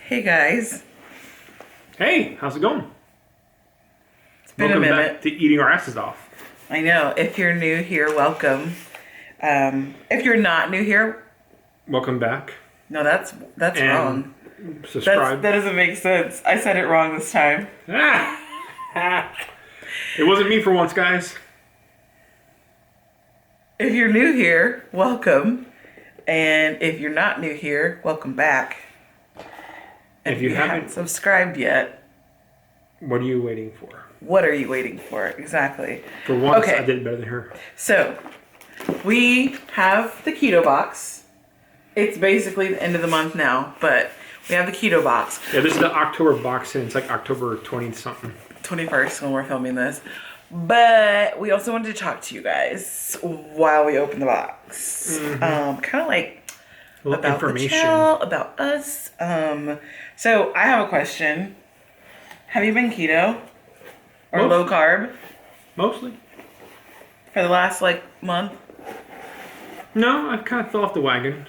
Hey guys. Hey, how's it going? It's been a minute. Welcome back to eating our asses off. I know. If you're new here, welcome. If you're not new here, Welcome back. no, that's And wrong. subscribe. That doesn't make sense. I said it wrong this time. It wasn't me for once, guys. If you're new here, welcome. And if you're not new here, welcome back. And If you haven't subscribed yet, what are you waiting for? what are you waiting for? Exactly. For once, Okay. I did better than her. So, we have the Keto Box. It's basically the end of the month now, but we have the Keto Box. Yeah, this is the October box, and it's like October 20-something. 21st when we're filming this. But we also wanted to talk to you guys while we open the box. Mm-hmm. Kind of like A little about information. the channel, about us. So I have a question. Have you been keto or Most- low carb Mostly. for the last month? No, I've kind of fell off the wagon.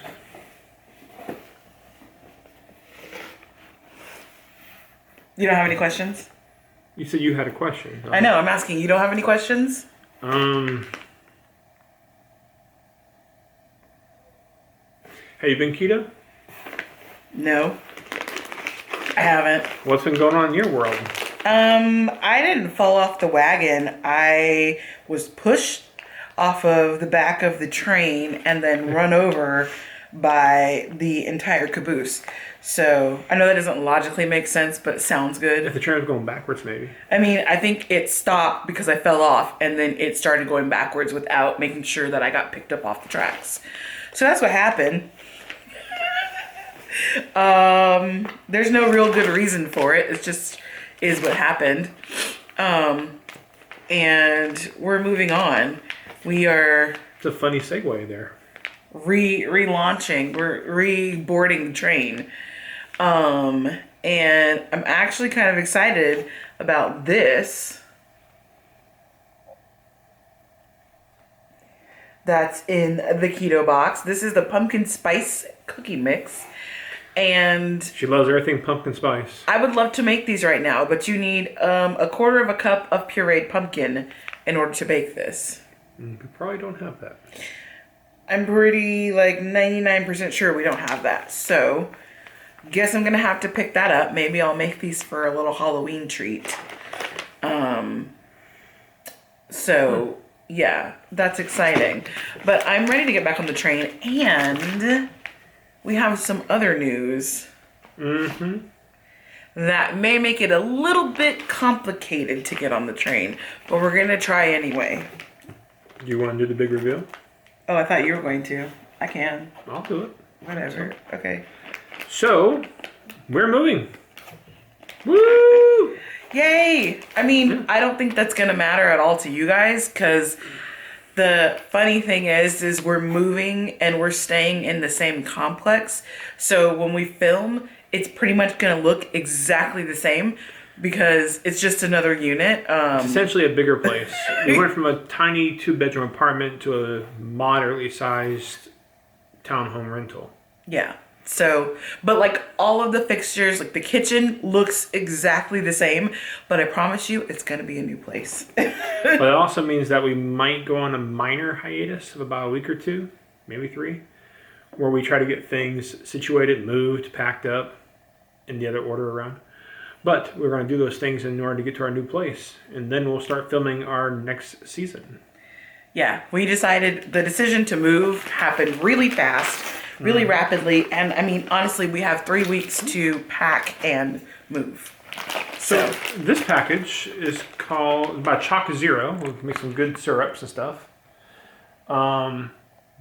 You don't have any questions? You said you had a question. I know, I'm asking. You don't have any questions? Have you been keto? No. I haven't. What's been going on in your world? I didn't fall off the wagon. I was pushed off of the back of the train and then run over by the entire caboose. So I know that doesn't logically make sense, but it sounds If good. the train was going backwards, maybe. I mean, I think it stopped because I fell off and then it started going backwards without making sure that I got picked up off the tracks. So that's what happened. There's no real good reason for it. It just is what happened. And we're moving on. We are It's a funny segue there. relaunching. We're reboarding the train. And I'm actually kind of excited about this. That's in the Keto Box. This is the pumpkin spice cookie mix. And She loves everything pumpkin spice. I would love to make these right now, but you need a quarter of a cup of pureed pumpkin in order to bake this. We probably don't have that. I'm pretty 99% sure we don't have that. So guess I'm gonna have to pick that up. Maybe I'll make these for a little Halloween treat. So yeah, that's exciting. But I'm ready to get back on the train, and we have some other news that may make it a little bit complicated to get on the train, but we're gonna try anyway. Do you want to do the big reveal? Oh, I thought you were going to. I can. I'll do it. Whatever. Okay. So, we're moving. Woo! Yay! I mean, I don't think that's gonna matter at all to you guys, because the funny thing is we're moving and we're staying in the same complex. So when we film, it's pretty much gonna look exactly the same because it's just another unit. It's essentially a bigger place. We went from a tiny 2-bedroom apartment to a moderately sized townhome rental. Yeah. So, but all of the fixtures, the kitchen looks exactly the same, but I promise you it's going to be a new place. But it also means that we might go on a minor hiatus of about a week or 2, maybe 3, where we try to get things situated, moved, packed up, in the other order around. But we're going to do those things in order to get to our new place, and then we'll start filming our next season. Yeah, we decided the decision to move happened really fast, really rapidly, and I mean, honestly, we have 3 weeks to pack and move. So this package is called by Choc Zero. We'll make some good syrups and stuff.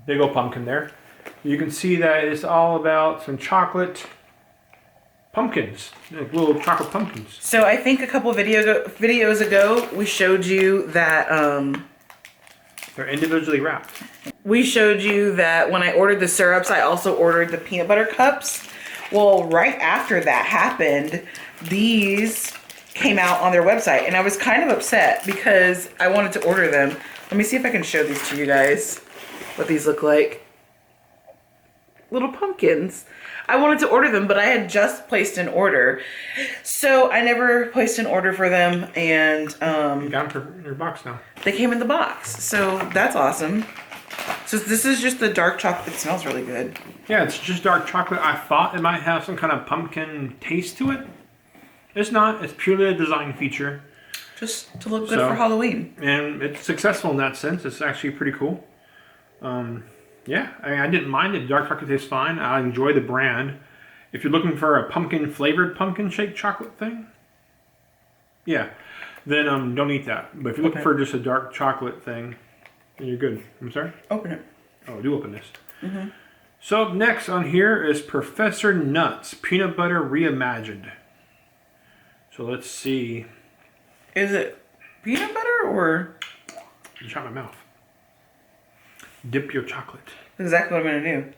Big old pumpkin there. You can see that it's all about some chocolate pumpkins, little chocolate pumpkins. So I think a couple videos ago, we showed you that They're individually wrapped. we showed you that when I ordered the syrups, I also ordered the peanut butter cups. Well, right after that happened, these came out on their website, and I was kind of upset because I wanted to order them. Let me see if I can show these to you guys, what these look like. Little pumpkins. I wanted to order them, but I had just placed an order. So I never placed an order for them, and You got them in your box now. they came in the box. So that's awesome. So this is just the dark chocolate. It smells really good. Yeah, it's just dark chocolate. I thought it might have some kind of pumpkin taste to it. It's not. It's purely a design feature. Just to look good for Halloween. And it's successful in that sense. It's actually pretty cool. Yeah, I didn't mind it. Dark chocolate tastes fine. I enjoy the brand. If you're looking for a pumpkin-flavored pumpkin shake chocolate thing, yeah, then don't eat that. But if you're looking for just a dark chocolate thing, then you're good. I'm sorry? Open it. Oh, do open this. So up next on here is Professor Nuts Peanut Butter Reimagined. So let's see. Is it peanut butter or? You shot my mouth. Dip your chocolate. Exactly what I'm gonna do.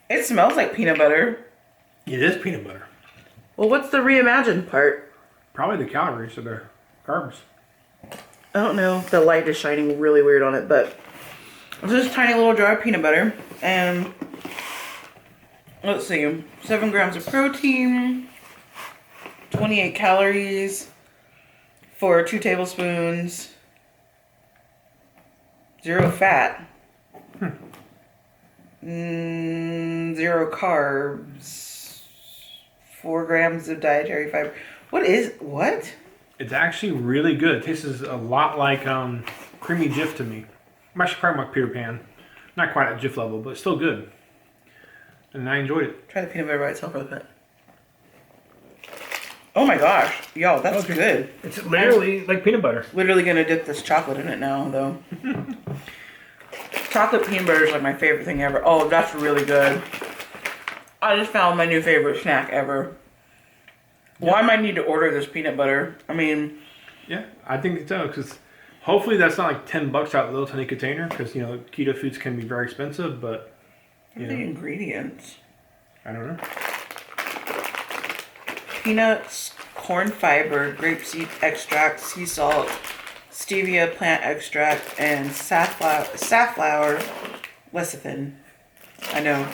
It smells like peanut butter. It is peanut butter. Well, what's the reimagined part? Probably the calories or the carbs. I don't know. The light is shining really weird on it, but it's just tiny little jar of peanut butter. And let's see, 7 grams of protein, 28 calories for 2 tablespoons, 0 fat, 0 carbs, 4 grams of dietary fiber. What? It's actually really good. It tastes a lot like creamy Jif to me. I'm actually probably like Peter Pan. Not quite at Jif level, but still good. And I enjoyed it. Try the peanut butter by itself real quick. Oh my gosh, y'all, that's good. It's literally like peanut butter. Literally gonna dip this chocolate in it now, though. Chocolate peanut butter is like my favorite thing ever. Oh, that's really good. I just found my new favorite snack ever. Well, I might need to order this peanut butter. I mean... Yeah, I think so, because hopefully that's not like $10 out of the little tiny container, because, keto foods can be very expensive, but... What are the ingredients? I don't know. Peanuts, corn fiber, grapeseed extract, sea salt, stevia plant extract, and safflower lecithin. I know.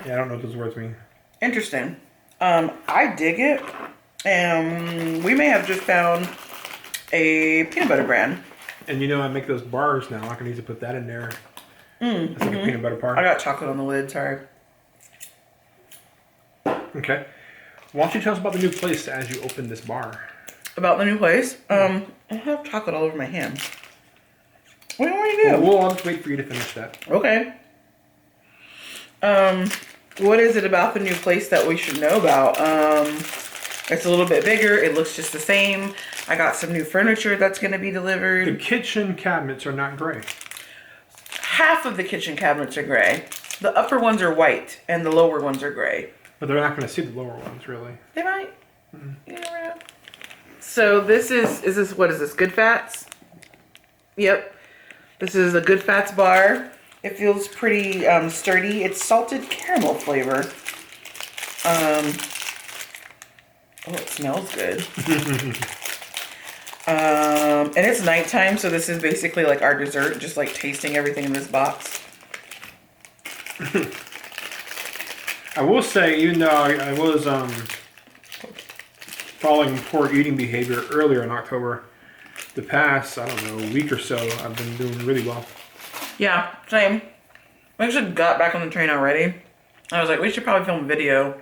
Yeah, I don't know what those words mean. Interesting. I dig it. And we may have just found a peanut butter brand. And I make those bars now. I can easily put that in there. It's like a peanut butter bar. I got chocolate on the lid, sorry. Okay. Why don't you tell us about the new place as you open this bar? About the new place? I have chocolate all over my hand. What do you want me to do? Well, I'll just wait for you to finish that. Okay. What is it about the new place that we should know about? It's a little bit bigger. It looks just the same. I got some new furniture that's going to be delivered. The kitchen cabinets are not gray. Half of the kitchen cabinets are gray. The upper ones are white, and the lower ones are gray. But they're not going to see the lower ones, really. They might. You never know. So this is what is this? Good Fats? Yep. This is a Good Fats bar. It feels pretty sturdy. It's salted caramel flavor. Oh, it smells good. And it's nighttime, so this is basically like our dessert, just like tasting everything in this box. I will say, even though I was following poor eating behavior earlier in October, the past, I don't know, week or so, I've been doing really well. Yeah, same. I actually got back on the train already. I was like, we should probably film a video.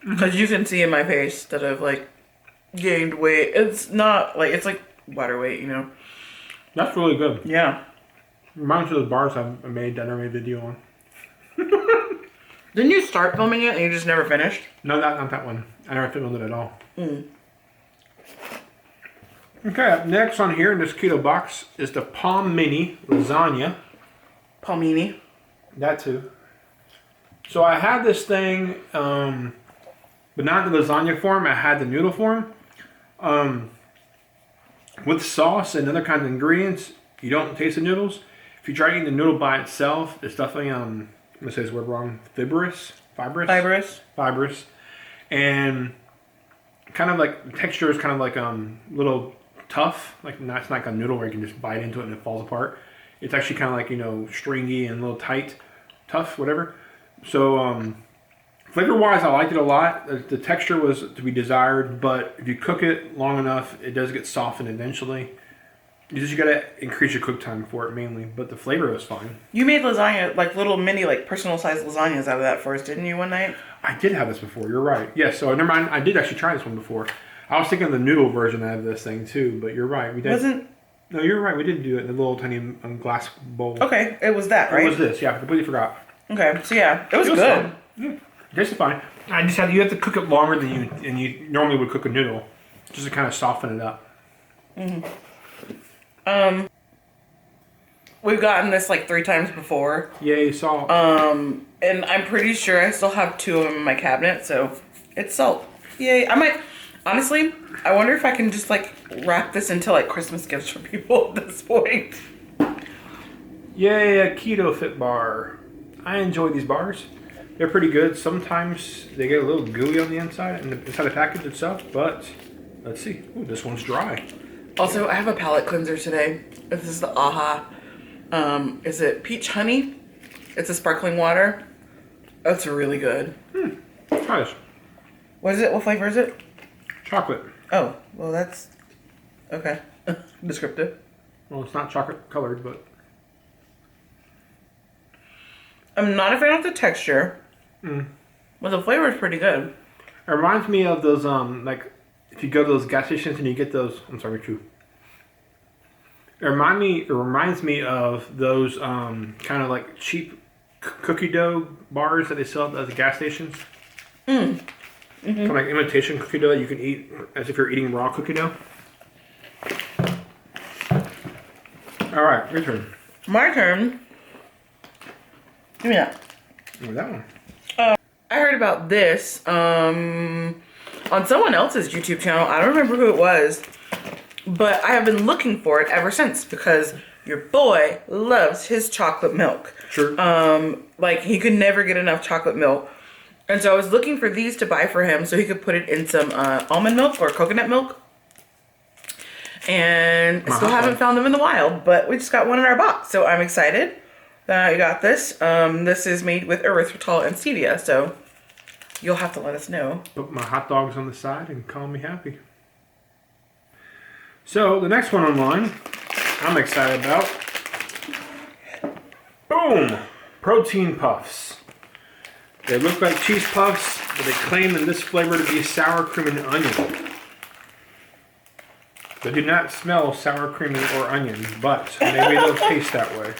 Because you can see in my face that I've like gained weight. It's not like, it's like water weight, That's really good. Yeah. Reminds me of those bars I made that I made a video on. Didn't you start filming it and you just never finished? No, not that one. I never filmed it at all. Okay, up next on here in this keto box is the Palm Mini Lasagna. Palmini. That too. So I had this thing, but not the lasagna form. I had the noodle form. With sauce and other kinds of ingredients, you don't taste the noodles. If you try eating the noodle by itself, it's definitely, I'm going to say this word wrong, fibrous. And kind of like, the texture is kind of like little tough. Like, it's not like a noodle where you can just bite into it and it falls apart. It's actually kind of like, stringy and a little tight, tough, whatever. So Flavor-wise, I liked it a lot. The texture was to be desired, but if you cook it long enough, it does get softened eventually. You gotta increase your cook time for it mainly, but the flavor was fine. You made lasagna, like little mini, like personal-sized lasagnas out of that for us, didn't you, one night? I did have this before. You're right. Yes. So never mind. I did actually try this one before. I was thinking of the noodle version of this thing too, but you're right. We did. No, you're right. We did do it in a little tiny glass bowl. Okay, it was that, right? It was this. Yeah, I completely forgot. Okay, so yeah, it was good. Fun. Yeah, tastes fine. You have to cook it longer than you normally would cook a noodle, just to kind of soften it up. We've gotten this like 3 times before. Yay, salt. And I'm pretty sure I still have 2 of them in my cabinet, so it's salt. Yay. Honestly, I wonder if I can just like wrap this into like Christmas gifts for people at this point. Yay, a Keto Fit Bar. I enjoy these bars. They're pretty good. Sometimes they get a little gooey on the inside and inside the package itself, but let's see. Ooh, this one's dry. Also, I have a palate cleanser today. This is the AHA. Is it peach honey? It's a sparkling water. That's really good. Try this. What is it? What flavor is it? Chocolate. Oh, well that's okay. Descriptive. Well, it's not chocolate colored, but I'm not a fan of the texture. But the flavor is pretty good. it reminds me of those like if you go to those gas stations and you get those. I'm sorry, true. It reminds me of those kind of like cheap cookie dough bars that they sell at the gas stations. Kind of like imitation cookie dough that you can eat as if you're eating raw cookie dough. All right, your turn. My turn. Give me that. Give me that one. I heard about this on someone else's YouTube channel. I don't remember who it was, but I have been looking for it ever since because your boy loves his chocolate milk. Sure. Like he could never get enough chocolate milk. And so I was looking for these to buy for him so he could put it in some almond milk or coconut milk. And I still haven't found them in the wild, but we just got one in our box. So I'm excited that I got this. This is made with erythritol and stevia, so you'll have to let us know. Put my hot dogs on the side and call me happy. So the next one online, I'm excited about. Boom! Protein puffs. They look like cheese puffs, but they claim in this flavor to be sour cream and onion. They do not smell sour cream or onion, but maybe they'll taste that way.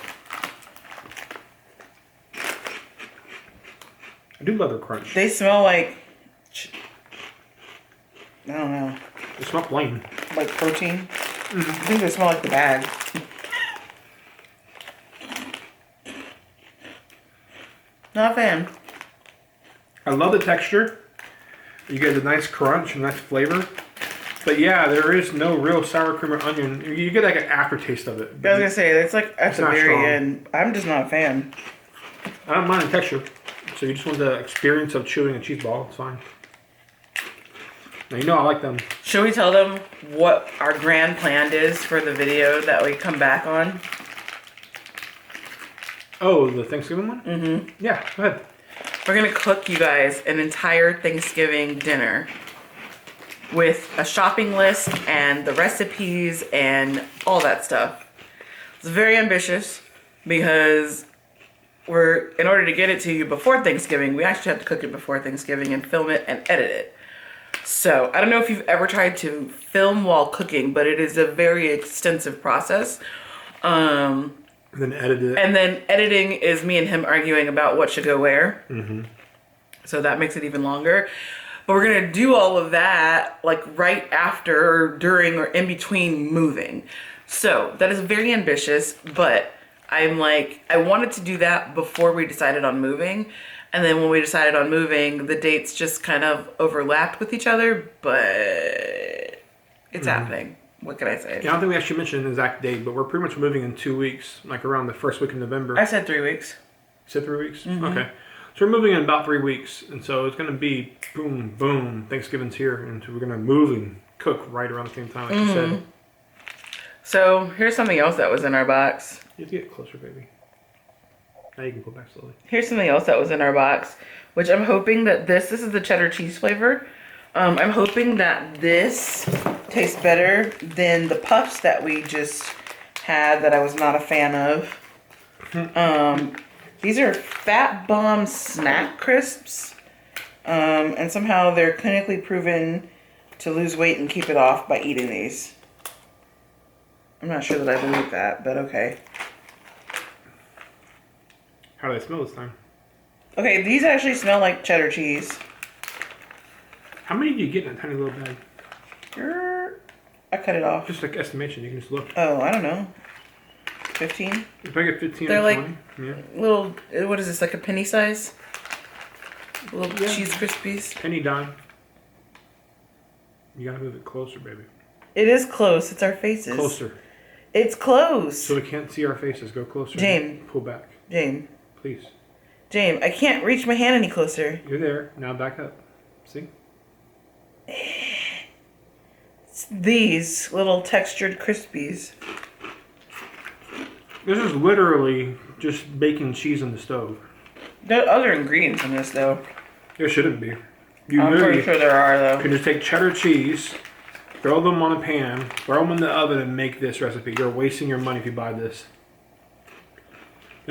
I do love their crunch. They smell like, I don't know. They smell plain. Like protein. I think they smell like the bag. Not a fan. I love the texture. You get a nice crunch and nice flavor. But yeah, there is no real sour cream or onion. You get like an aftertaste of it. I was gonna say, it's like at the very strong. end. I'm just not a fan. I don't mind the texture. So you just want the experience of chewing a cheese ball. It's fine. Now you know I like them. Should we tell them what our grand plan is for the video that we come back on? Oh, the Thanksgiving one? Mm-hmm. Yeah, go ahead. We're gonna cook you guys an entire Thanksgiving dinner with a shopping list and the recipes and all that stuff. It's very ambitious because in order to get it to you before Thanksgiving, we actually have to cook it before Thanksgiving and film it and edit it. So I don't know if you've ever tried to film while cooking, but it is a very extensive process. And then edit it. And then editing is me and him arguing about what should go where. Mm-hmm. So that makes it even longer. But we're going to do all of that like right after or during or in between moving. So that is very ambitious, but I'm like, I wanted to do that before we decided on moving. And then when we decided on moving, the dates just kind of overlapped with each other, but it's happening. What can I say? Yeah, I don't think we actually mentioned an exact date, but we're pretty much moving in 2 weeks, like around the first week in November. I said 3 weeks. You said 3 weeks? Mm-hmm. Okay. So we're moving in about 3 weeks, and so it's going to be boom, boom, Thanksgiving's here, and so we're going to move and cook right around the same time, like you said. So here's something else that was in our box. You have to get closer, baby. Now you can pull back slowly. Here's something else that was in our box, which I'm hoping that this is the cheddar cheese flavor. I'm hoping that this tastes better than the puffs that we just had that I was not a fan of. These are Fat Bomb Snack Crisps. And somehow they're clinically proven to lose weight and keep it off by eating these. I'm not sure that I believe that, but okay. How do they smell this time? Okay, these actually smell like cheddar cheese. How many do you get in a tiny little bag? I cut it off. Just like estimation, you can just look. Oh, I don't know. 15? If I get 15 They're or like 20, yeah. little, what is this, like a penny size? Little cheese Krispies. Penny dime. You gotta move it closer, baby. It is close. It's our faces. Closer. It's close. So we can't see our faces. Go closer. Jane. Pull back. Jane. Please. Jane, I can't reach my hand any closer. You're there. Now back up. See? It's these little textured Krispies. This is literally just baking cheese on the stove. There are other ingredients in this, though. There shouldn't be. You I'm pretty sure there are, though. You can just take cheddar cheese, throw them on a pan, throw them in the oven, and make this recipe. You're wasting your money if you buy this.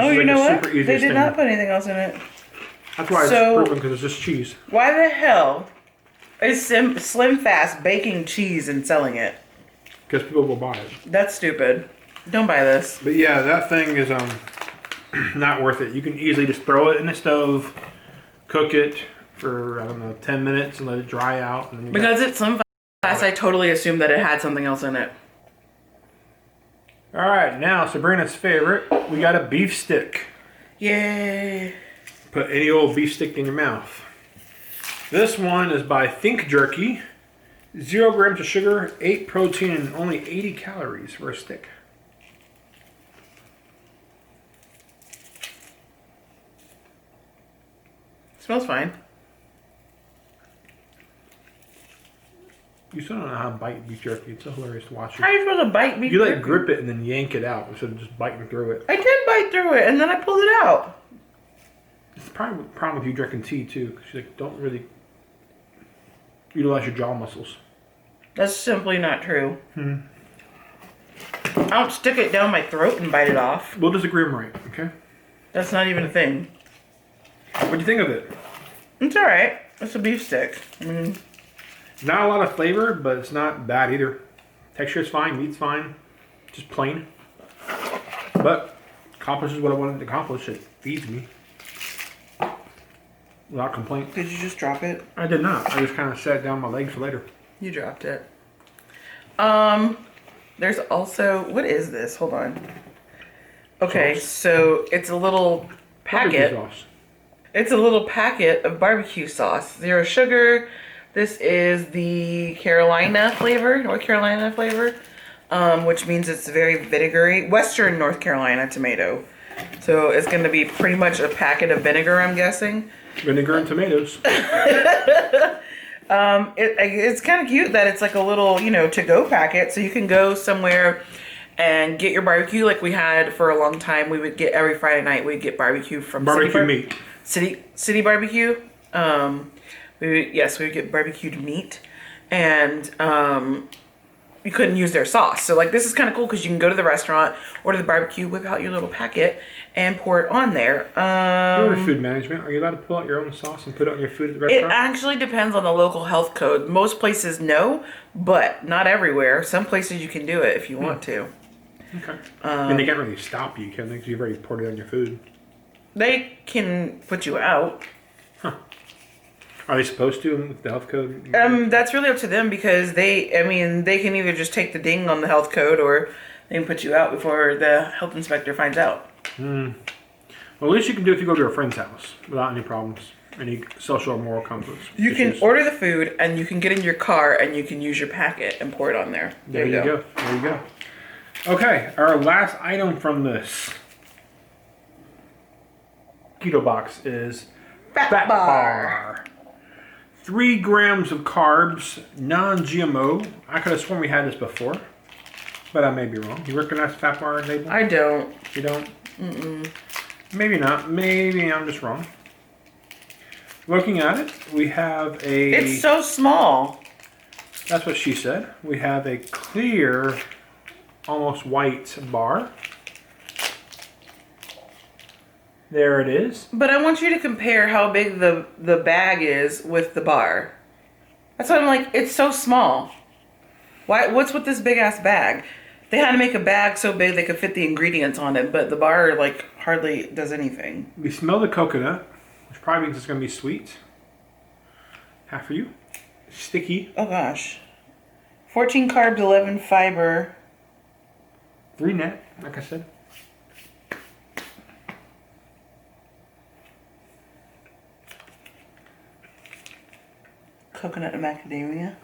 Oh, you know what? They did not put anything else in it. That's why it's proven, because it's just cheese. Why the hell is Slim Fast baking cheese and selling it? Because people will buy it. That's stupid. Don't buy this. But yeah, that thing is not worth it. You can easily just throw it in the stove, cook it for, I don't know, 10 minutes and let it dry out. And because it's Slim Fast, I totally assumed that it had something else in it. All right, now Sabrina's favorite. We got a beef stick. Yay. Put any old beef stick in your mouth. This one is by Think Jerky. 0 grams of sugar, 8 protein, and only 80 calories for a stick. Smells fine. You still don't know how to bite beef jerky. It's so hilarious to watch. How are you supposed to bite beef jerky? You jerky? grip it and then yank it out instead of just biting through it. I did bite through it and then I pulled it out. It's probably a problem if you drinking tea too, because you don't really utilize your jaw muscles. That's simply not true. I don't stick it down my throat and bite it off. We'll disagree on right, okay? That's not even a thing. What do you think of it? It's alright. It's a beef stick. Not a lot of flavor, but it's not bad either. Texture is fine, meat's fine, just plain. But accomplishes what I wanted to accomplish. It feeds me without complaint. Did you just drop it? I did not. I just kind of set it down my leg for later. You dropped it. There's also, what is this? Hold on. Okay, Sauce. so it's a little packet. Barbecue sauce. It's a little packet of barbecue sauce. 0 sugar. This is the Carolina flavor, North Carolina flavor, which means it's very vinegary. Western North Carolina tomato. So it's going to be pretty much a packet of vinegar, I'm guessing. Vinegar and tomatoes. It's kind of cute that it's like a little, to-go packet. So you can go somewhere and get your barbecue like we had for a long time. We would get every Friday night, we'd get barbecue from Barbecue meat. City Barbecue. We would get barbecued meat, and you couldn't use their sauce. So like this is kind of cool because you can go to the restaurant, order the barbecue, whip out your little packet, and pour it on there. You're in food management. Are you allowed to pull out your own sauce and put it on your food at the It restaurant? actually depends on the local health code. Most places no, but not everywhere. Some places you can do it if you want to. Okay. And they can't really stop you, can they? Because you've already poured it on your food. They can put you out. Huh. Are they supposed to with the health code? That's really up to them because they can either just take the ding on the health code or they can put you out before the health inspector finds out. Well, at least you can do it if you go to a friend's house without any problems, any social or moral conflicts. You can order the food and you can get in your car and you can use your packet and pour it on there. There you go. There you go. Okay, our last item from this Keto Box is Fat Bar. 3 grams of carbs, non-GMO. I could have sworn we had this before, but I may be wrong. You recognize the Fat Bar label? I don't. You don't? Maybe not. Maybe I'm just wrong. Looking at it, we have a... It's so small. That's what she said. We have a clear, almost white bar. There it is. But I want you to compare how big the bag is with the bar. That's what I'm like, it's so small. What's with this big ass bag? They had to make a bag so big they could fit the ingredients on it, but the bar like hardly does anything. We smell the coconut, which probably means it's going to be sweet. Half for you. Sticky. Oh gosh. 14 carbs, 11 fiber. 3 net, like I said. Coconut and macadamia.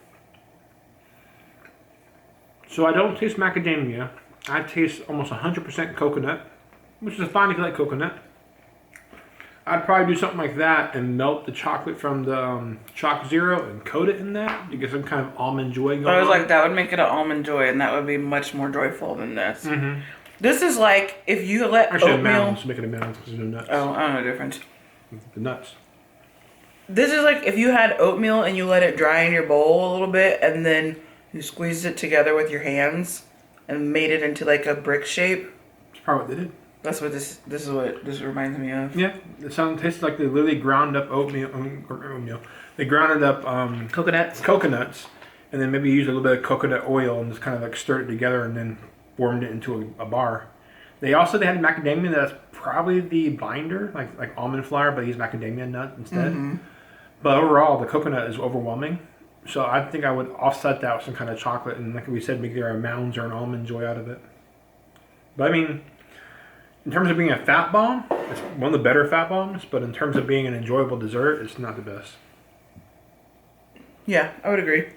So I don't taste macadamia. I taste almost 100% coconut, which is fine if you like coconut. I'd probably do something like that and melt the chocolate from the Choc Zero and coat it in that to get some kind of almond joy going on. I was like, that would make it an almond joy, and that would be much more joyful than this. Mm-hmm. This is like if you let Actually, oatmeal... mounds. Make it a mounds because there's no nuts. Oh, I don't know the difference. The nuts. This is like if you had oatmeal and you let it dry in your bowl a little bit, and then you squeezed it together with your hands and made it into like a brick shape. That's probably what they did. That's what this is what this reminds me of. Yeah, it tastes like they literally ground up oatmeal. They grounded up coconuts, and then maybe used a little bit of coconut oil and just kind of like stirred it together and then formed it into a bar. They had macadamia. That's probably the binder, like almond flour, but they use macadamia nut instead. Mm-hmm. But overall, the coconut is overwhelming. So I think I would offset that with some kind of chocolate, and like we said, make either a mounds or an almond joy out of it. But I mean, in terms of being a fat bomb, it's one of the better fat bombs. But in terms of being an enjoyable dessert, it's not the best. Yeah, I would agree.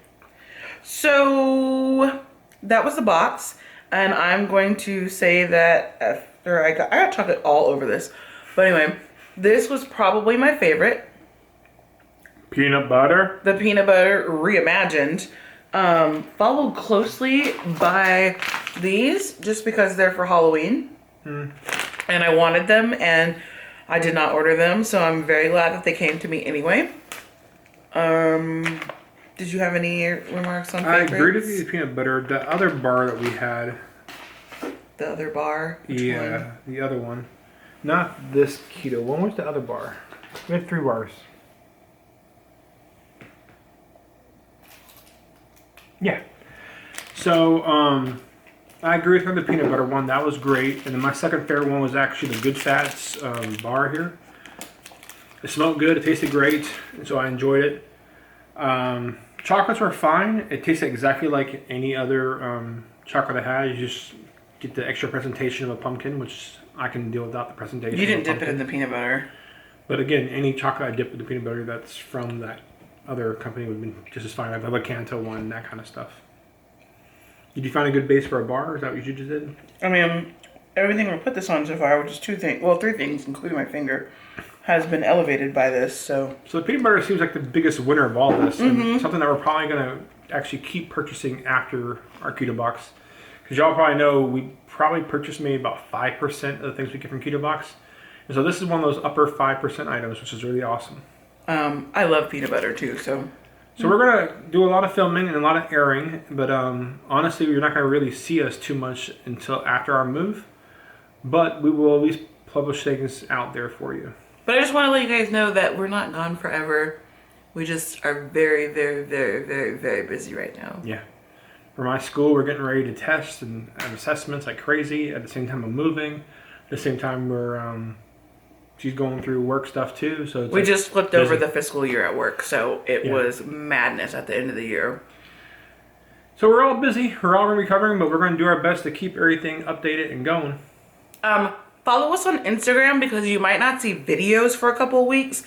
So that was the box, and I'm going to say that after I got chocolate all over this. But anyway, this was probably my favorite. Peanut butter. The peanut butter reimagined. Followed closely by these, just because they're for Halloween. And I wanted them, and I did not order them, so I'm very glad that they came to me anyway. Did you have any remarks on favorites? I agree with you, the peanut butter. The other bar that we had. The other bar? Which one? The other one. Not this keto one. Where's the other bar? We had 3 bars. Yeah. So, I agree with the peanut butter one. That was great. And then my second favorite one was actually the Good Fats bar here. It smelled good. It tasted great. And so I enjoyed it. Chocolates were fine. It tasted exactly like any other chocolate I had. You just get the extra presentation of a pumpkin, which I can deal without the presentation. You didn't dip it in the peanut butter. But again, any chocolate I dip with the peanut butter that's from that other company would have been just as fine. I have a Canto one, that kind of stuff. Did you find a good base for a bar? Is that what you just did? I mean, everything we put this on so far, which is 3 things, including my finger, has been elevated by this. So the peanut butter seems like the biggest winner of all this, and something that we're probably going to actually keep purchasing after our Keto Box. Because y'all probably know we probably purchase maybe about 5% of the things we get from Keto Box. And so this is one of those upper 5% items, which is really awesome. I love peanut butter too, so we're going to do a lot of filming and a lot of airing, but honestly, you're not going to really see us too much until after our move. But we will at least publish things out there for you. But I just want to let you guys know that we're not gone forever. We just are very, very, very, very, very busy right now. Yeah. For my school, we're getting ready to test and have assessments like crazy. At the same time, I'm moving. At the same time, she's going through work stuff too. So we just flipped over the fiscal year at work, so it was madness at the end of the year. So we're all busy. We're all recovering, but we're going to do our best to keep everything updated and going. Follow us on Instagram because you might not see videos for a couple of weeks,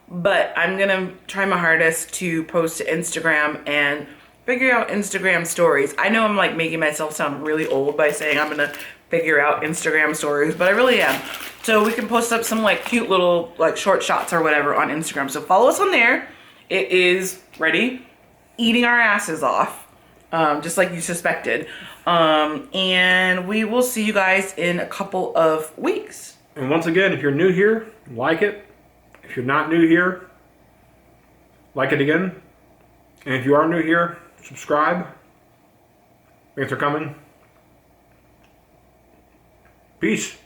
but I'm going to try my hardest to post to Instagram and figure out Instagram stories. I know I'm like making myself sound really old by saying I'm going to figure out Instagram stories, but I really am. So we can post up some like cute little like short shots or whatever on Instagram. So follow us on there. It is ready, eating our asses off, just like you suspected. And we will see you guys in a couple of weeks. And once again, if you're new here, like it. If you're not new here, like it again. And if you are new here, subscribe. Thanks for coming. Peace.